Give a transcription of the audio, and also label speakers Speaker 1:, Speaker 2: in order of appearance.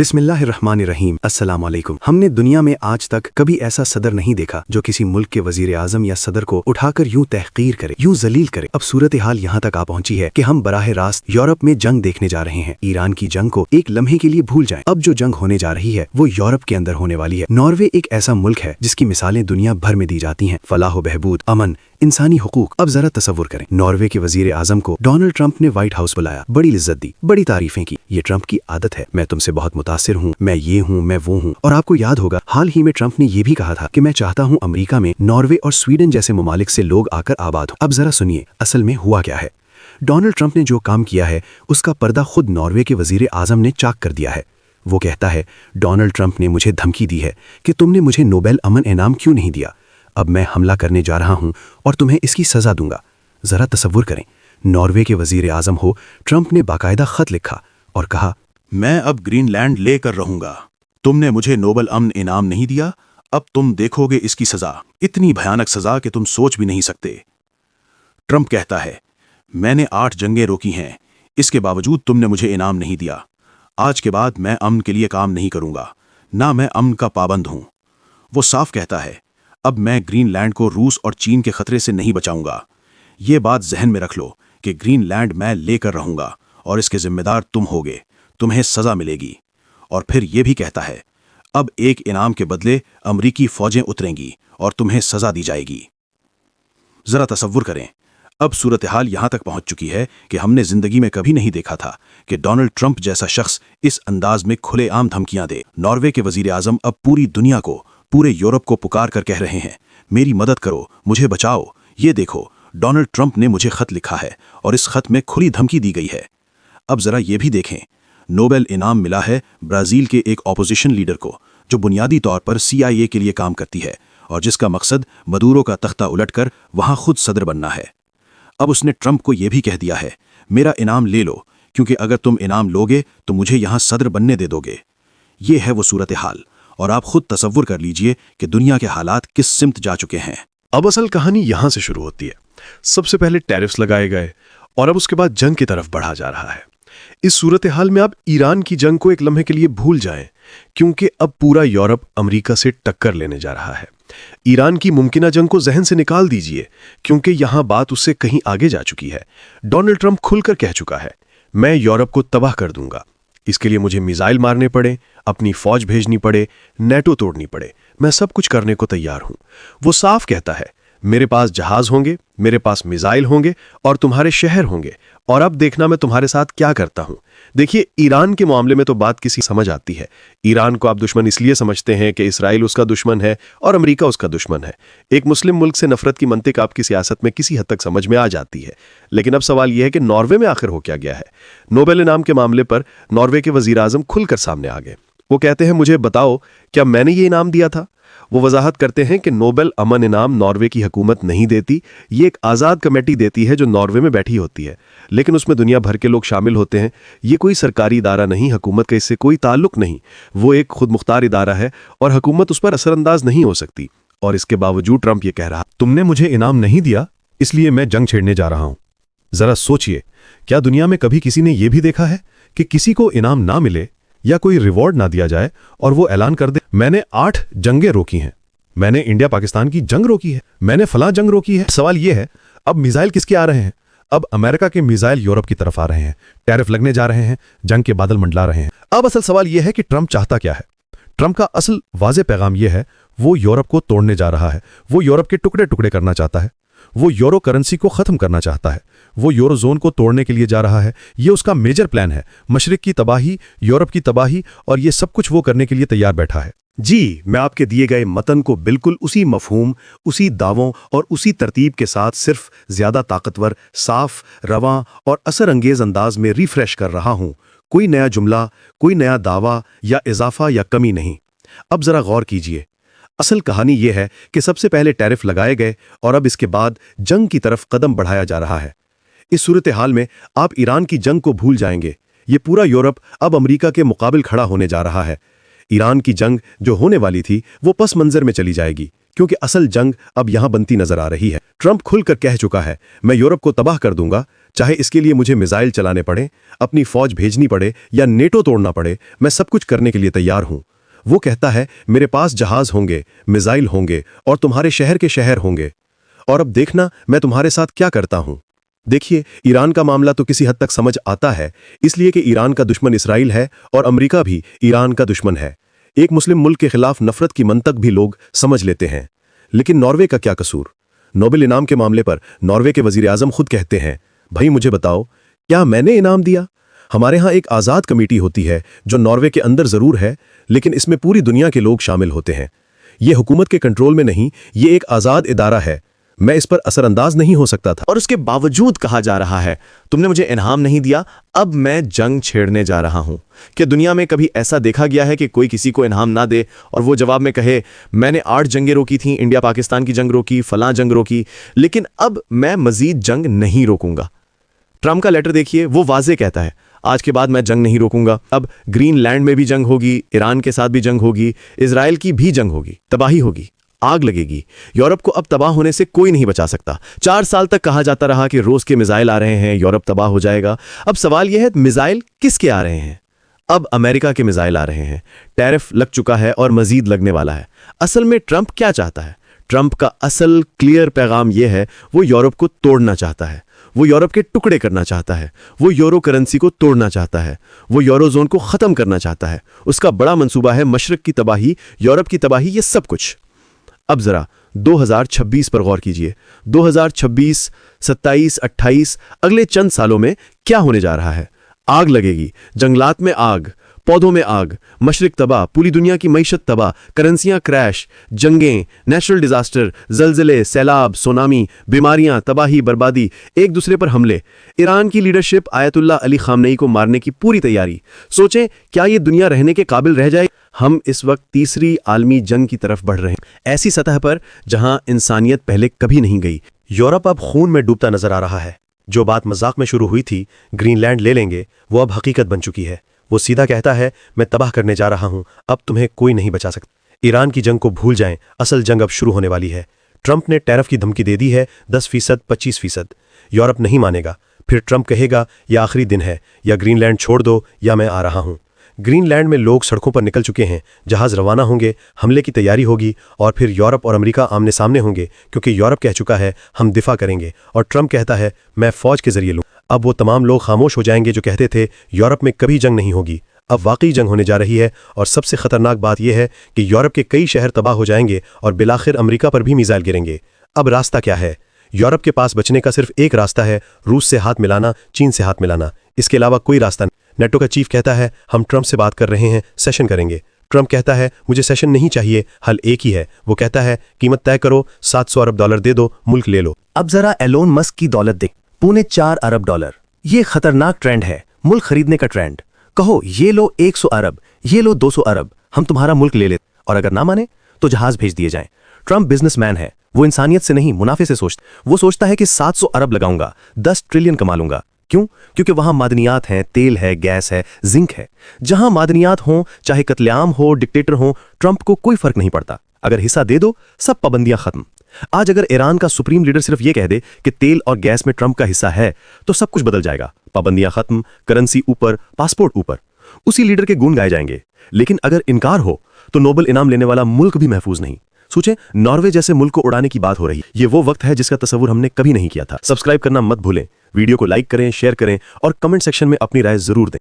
Speaker 1: बिस्मिल्लाहिर्रहमानिर्रहीम। अस्सलाम वालेकुम। हमने दुनिया में आज तक कभी ऐसा सदर नहीं देखा जो किसी मुल्क के वजीर आजम या सदर को उठाकर यूं तहकीर करे, यूं जलील करे। अब सूरत हाल यहाँ तक आ पहुंची है कि हम बराह रास्त यूरोप में जंग देखने जा रहे हैं। ईरान की जंग को एक लम्हे के लिए भूल जाएं। अब जो जंग होने जा रही है वो यूरोप के अंदर होने वाली है। नॉर्वे एक ऐसा मुल्क है जिसकी मिसालें दुनिया भर में दी जाती हैं। फलाह बहबूद, अमन, इंसानी हुकूक। अब जरा तसव्वुर करें, नॉर्वे के वजीर आजम को डोनाल्ड ट्रंप ने व्हाइट हाउस बुलाया, बड़ी इज्जत दी, बड़ी तारीफें की। ये ट्रंप की आदत है, मैं तुमसे बहुत मुतासिर हूँ, मैं ये हूँ, मैं वो हूँ। और आपको याद होगा हाल ही में ट्रंप ने ये भी कहा था कि मैं चाहता हूँ अमेरिका में नॉर्वे और स्वीडन जैसे ममालिक से लोग आकर आबाद हो। अब जरा सुनिए असल में हुआ क्या है। डोनाल्ड ट्रंप ने जो काम किया है उसका पर्दा खुद नॉर्वे के वजीर आजम ने चाक कर दिया है। वो कहता है, डोनाल्ड ट्रंप ने मुझे धमकी दी है कि तुमने मुझे नोबेल अमन इनाम क्यों नहीं दिया। अब मैं हमला करने जा रहा हूं और तुम्हें इसकी सजा दूंगा। जरा तसव्वुर करें, नॉर्वे के वजीर आजम हो, ट्रंप ने बाकायदा खत लिखा और कहा,
Speaker 2: मैं अब ग्रीनलैंड लेकर रहूंगा। तुमने मुझे नोबेल अमन इनाम नहीं दिया, अब तुम देखोगे इसकी सजा, इतनी भयानक सजा कि तुम सोच भी नहीं सकते। ट्रंप कहता है, मैंने 8 जंगें रोकी हैं, इसके बावजूद तुमने मुझे इनाम नहीं दिया। आज के बाद मैं अमन के लिए काम नहीं करूंगा, ना मैं अमन का पाबंद हूं। वो साफ कहता है, अब मैं ग्रीनलैंड को रूस और चीन के खतरे से नहीं बचाऊंगा। ये बात जहन में रख लो कि ग्रीनलैंड मैं लेकर रहूंगा और इसके जिम्मेदार तुम होगे, तुम्हें सजा मिलेगी। और फिर ये भी कहता है, अब एक इनाम के बदले अमरीकी फौजें उतरेंगी और तुम्हें सजा दी जाएगी। जरा तसव्वुर करें, अब सूरत हाल यहां तक पहुंच चुकी है कि हमने जिंदगी में कभी नहीं देखा था कि डोनाल्ड ट्रंप जैसा शख्स इस अंदाज में खुलेआम धमकियां दे। नॉर्वे के वजीर आजम अब पूरी दुनिया को, पूरे यूरोप को पुकार कर कह रहे हैं, मेरी मदद करो, मुझे बचाओ। ये देखो, डोनाल्ड ट्रंप ने मुझे खत लिखा है और इस खत में खुली धमकी दी गई है। अब जरा ये भी देखें, नोबेल इनाम मिला है ब्राजील के एक ऑपोजिशन लीडर को, जो बुनियादी तौर पर CIA के लिए काम करती है और जिसका मकसद मदूरो का तख्ता उलटकर वहां खुद सदर बनना है। अब उसने ट्रंप को यह भी कह दिया है, मेरा इनाम ले लो, क्योंकि अगर तुम इनाम लोगे तो मुझे यहां सदर बनने दे दोगे। ये है वो सूरत हाल, और आप खुद तसव्वुर कर लीजिए कि दुनिया के हालात किस सिमत जा चुके हैं।
Speaker 3: अब असल कहानी यहां से शुरू होती है। सबसे पहले टैरिफ्स लगाए गए और अब उसके बाद जंग की तरफ बढ़ा जा रहा है। इस सूरत हाल में आप ईरान की जंग को एक लम्हे के लिए भूल जाएं, क्योंकि अब पूरा यूरोप अमेरिका से टक्कर लेने जा रहा है। ईरान की मुमकिना जंग को जहन से निकाल दीजिए, क्योंकि यहां बात उससे कहीं आगे जा चुकी है। डोनाल्ड ट्रंप खुलकर कह चुका है, मैं यूरोप को तबाह कर दूंगा। इसके लिए मुझे मिसाइल मारने पड़े, अपनी फौज भेजनी पड़े, नेटो तोड़नी पड़े, मैं सब कुछ करने को तैयार हूं। वो साफ कहता है, मेरे पास जहाज होंगे, मेरे पास मिसाइल होंगे और तुम्हारे शहर होंगे, और अब देखना मैं तुम्हारे साथ क्या करता हूं। देखिए, ईरान के मामले में तो बात किसी समझ आती है। ईरान को आप दुश्मन इसलिए समझते हैं कि इसराइल उसका दुश्मन है और अमेरिका उसका दुश्मन है। एक मुस्लिम मुल्क से नफरत की मंतिक आपकी सियासत में किसी हद तक समझ में आ जाती है। लेकिन अब सवाल यह है कि नॉर्वे में आखिर हो क्या गया है। नोबेल इनाम के मामले पर नॉर्वे के वजीर आजम खुलकर सामने आ गए। वो कहते हैं, मुझे बताओ, क्या मैंने ये इनाम दिया था। वो वजाहत करते हैं कि नोबेल अमन इनाम नॉर्वे की हुकूमत नहीं देती, ये एक आज़ाद कमेटी देती है जो नॉर्वे में बैठी होती है, लेकिन उसमें दुनिया भर के लोग शामिल होते हैं। ये कोई सरकारी इदारा नहीं, हुकूमत का इससे कोई ताल्लुक नहीं। वो एक खुद मुख्तार इदारा है और हुकूमत उस पर असरअंदाज नहीं हो सकती। और इसके बावजूद ट्रंप ये कह रहा, तुमने मुझे इनाम नहीं दिया, इसलिए मैं जंग छेड़ने जा रहा हूं। जरा सोचिए, क्या दुनिया में कभी किसी ने यह भी देखा है कि किसी को इनाम ना मिले या कोई रिवॉर्ड ना दिया जाए और वो ऐलान कर दे, मैंने 8 जंगें रोकी हैं, मैंने इंडिया पाकिस्तान की जंग रोकी है, मैंने फलां जंग रोकी है। सवाल यह है, अब मिसाइल किसके आ रहे हैं। अब अमेरिका के मिसाइल यूरोप की तरफ आ रहे हैं, टैरिफ लगने जा रहे हैं, जंग के बादल मंडला रहे हैं। अब असल सवाल यह है कि ट्रंप चाहता क्या है। ट्रंप का असल वाज़े पैगाम यह है, वो यूरोप को तोड़ने जा रहा है, वो यूरोप के टुकड़े टुकड़े करना चाहता है, वो यूरो करेंसी को खत्म करना चाहता है, वो यूरो जोन को तोड़ने के लिए जा रहा है। ये उसका मेजर प्लान है, मशरिक की तबाही, यूरोप की तबाही, और ये सब कुछ वो करने के लिए तैयार बैठा है।
Speaker 1: जी, मैं आपके दिए गए मतन को बिल्कुल उसी मफहूम, उसी दावों और उसी तरतीब के साथ सिर्फ ज्यादा ताकतवर, साफ, रवां और असर अंगेज अंदाज में रिफ्रेश कर रहा हूं। कोई नया जुमला, कोई नया दावा या इजाफा या कमी नहीं। अब जरा गौर कीजिए, असल कहानी यह है कि सबसे पहले टैरिफ लगाए गए और अब इसके बाद जंग की तरफ कदम बढ़ाया जा रहा है। इस सूरत हाल में आप ईरान की जंग को भूल जाएंगे। ये पूरा यूरोप अब अमेरिका के मुकाबिल खड़ा होने जा रहा है। ईरान की जंग जो होने वाली थी वो पस मंजर में चली जाएगी, क्योंकि असल जंग अब यहां बनती नजर आ रही है। ट्रंप खुलकर कह चुका है, मैं यूरोप को तबाह कर दूंगा,
Speaker 3: चाहे इसके लिए मुझे मिसाइल चलाने पड़े, अपनी फौज भेजनी पड़े या नेटो तोड़ना पड़े, मैं सब कुछ करने के लिए तैयार हूं। वो कहता है मेरे पास जहाज होंगे, मिसाइल होंगे और तुम्हारे शहर के शहर होंगे, और अब देखना मैं तुम्हारे साथ क्या करता हूं। देखिए, ईरान का मामला तो किसी हद तक समझ आता है, इसलिए कि ईरान का दुश्मन इसराइल है और अमेरिका भी ईरान का दुश्मन है। एक मुस्लिम मुल्क के खिलाफ नफरत की मंतक भी लोग समझ लेते हैं। लेकिन नॉर्वे का क्या कसूर? नोबेल इनाम के मामले पर नॉर्वे के वजीर आजम खुद कहते हैं, भाई मुझे बताओ, क्या मैंने इनाम दिया? हमारे यहाँ एक आज़ाद कमेटी होती है जो नॉर्वे के अंदर ज़रूर है, लेकिन इसमें पूरी दुनिया के लोग शामिल होते हैं। ये हुकूमत के कंट्रोल में नहीं, ये एक आज़ाद इदारा है। मैं इस पर असरअंदाज नहीं हो सकता था।
Speaker 4: और उसके बावजूद कहा जा रहा है तुमने मुझे इनाम नहीं दिया, अब मैं जंग छेड़ने जा रहा हूं। क्या दुनिया में कभी ऐसा देखा गया है कि कोई किसी को इनाम ना दे और वो जवाब में कहे मैंने 8 जंगें रोकी थी, इंडिया पाकिस्तान की जंग रोकी, फलां जंग रोकी, लेकिन अब मैं मजीद जंग नहीं रोकूंगा। ट्रंप का लेटर देखिए, वो वाजे कहता है आज के बाद मैं जंग नहीं रोकूंगा। अब ग्रीनलैंड में भी जंग होगी, ईरान के साथ भी जंग होगी, इजराइल की भी जंग होगी, तबाही होगी, आग लगेगी। यूरोप को अब तबाह होने से कोई नहीं बचा सकता। 4 साल तक कहा जाता रहा कि रोज के मिसाइल आ रहे हैं, यूरोप तबाह हो जाएगा। अब सवाल यह है मिसाइल किसके आ रहे हैं? अब अमेरिका के मिसाइल आ रहे हैं, टैरिफ लग चुका है और मजीद लगने वाला है। असल में ट्रंप क्या चाहता है? ट्रंप का असल क्लियर पैगाम यह है, वो यूरोप को तोड़ना चाहता है, वो यूरोप के टुकड़े करना चाहता है, वो यूरो करेंसी को तोड़ना चाहता है, वो यूरोजोन को खत्म करना चाहता है। उसका बड़ा मंसूबा है मशरक की तबाही, यूरोप की तबाही, ये सब कुछ। अब जरा 2026 पर गौर कीजिए। 2026, 27, 28 अगले चंद सालों में क्या होने जा रहा है? आग लगेगी, जंगलात में आग, पौधों में आग, मशरिक तबाह, पूरी दुनिया की मईशत तबाह, करेंसियां क्रैश, जंगें, नेचुरल डिजास्टर, जलजले, सैलाब, सुनामी, बीमारियां, तबाही, बर्बादी, एक दूसरे पर हमले, ईरान की लीडरशिप, आयतुल्लाह अली खामनेई को मारने की पूरी तैयारी। सोचें, क्या ये दुनिया रहने के काबिल रह जाए? हम इस वक्त तीसरी आलमी जंग की तरफ बढ़ रहे हैं, ऐसी सतह पर जहां इंसानियत पहले कभी नहीं गई।
Speaker 3: यूरोप अब खून में डूबता नजर आ रहा है। जो बात मजाक में शुरू हुई थी, ग्रीनलैंड ले लेंगे, वो अब हकीकत बन चुकी है। वो सीधा कहता है मैं तबाह करने जा रहा हूं, अब तुम्हें कोई नहीं बचा सकता। ईरान की जंग को भूल जाएं, असल जंग अब शुरू होने वाली है। ट्रंप ने टैरिफ की धमकी दे दी है, 10%, 25%। यूरोप नहीं मानेगा। फिर ट्रंप कहेगा यह आखिरी दिन है, या ग्रीनलैंड छोड़ दो या मैं आ रहा हूं। ग्रीनलैंड में लोग सड़कों पर निकल चुके हैं, जहाज रवाना होंगे, हमले की तैयारी होगी, और फिर यूरोप और अमेरिका आमने सामने होंगे, क्योंकि यूरोप कह चुका है हम दिफा करेंगे और ट्रंप कहता है मैं फौज के जरिए लूँ। अब वो तमाम लोग खामोश हो जाएंगे जो कहते थे यूरोप में कभी जंग नहीं होगी। अब वाकई जंग होने जा रही है, और सबसे खतरनाक बात यह है कि यूरोप के कई शहर तबाह हो जाएंगे और बिलाखिर अमेरिका पर भी मिसाइल गिरेंगे। अब रास्ता क्या है? यूरोप के पास बचने का सिर्फ एक रास्ता है, रूस से हाथ मिलाना, चीन से हाथ मिलाना। इसके अलावा कोई रास्ता नहीं। नेटो का चीफ कहता है हम ट्रंप से बात कर रहे हैं, सेशन करेंगे। ट्रंप कहता है मुझे सेशन नहीं चाहिए, हल एक ही है। वो कहता है कीमत तय करो, $700 अरब दे दो, मुल्क ले लो।
Speaker 5: अब जरा एलोन मस्क की दौलत देख, $4.25 अरब। ये खतरनाक ट्रेंड है, मुल्क खरीदने का ट्रेंड। कहो ये लो 100 अरब, ये लो 200 अरब, हम तुम्हारा मुल्क ले लेते, और अगर ना माने तो जहाज भेज दिए जाएं। ट्रंप बिजनेसमैन है, वो इंसानियत से नहीं मुनाफे से सोचता। वो सोचता है कि 700 अरब लगाऊंगा, 10 ट्रिलियन कमा लूंगा। क्यों? क्योंकि वहां मादनियात हैं, तेल है, गैस है, जिंक है। जहां मादनियात हों, चाहे कत्लेआम हो, डिक्टेटर हो, ट्रंप को कोई फर्क नहीं पड़ता। अगर हिस्सा दे दो, सब पाबंदियां खत्म। आज अगर ईरान का सुप्रीम लीडर सिर्फ ये कह दे कि तेल और गैस में ट्रंप का हिस्सा है, तो सब कुछ बदल जाएगा। पाबंदियां खत्म, करेंसी ऊपर, पासपोर्ट ऊपर, उसी लीडर के गुण गाए जाएंगे। लेकिन अगर इनकार हो तो नोबेल इनाम लेने वाला मुल्क भी महफूज नहीं। सोचें, नॉर्वे जैसे मुल्क को उड़ाने की बात हो रही है। ये वो वक्त है जिसका तस्वुर हमने कभी नहीं किया था। सब्सक्राइब करना मत भूलें, वीडियो को लाइक करें, शेयर करें और कमेंट सेक्शन में अपनी राय जरूर दें।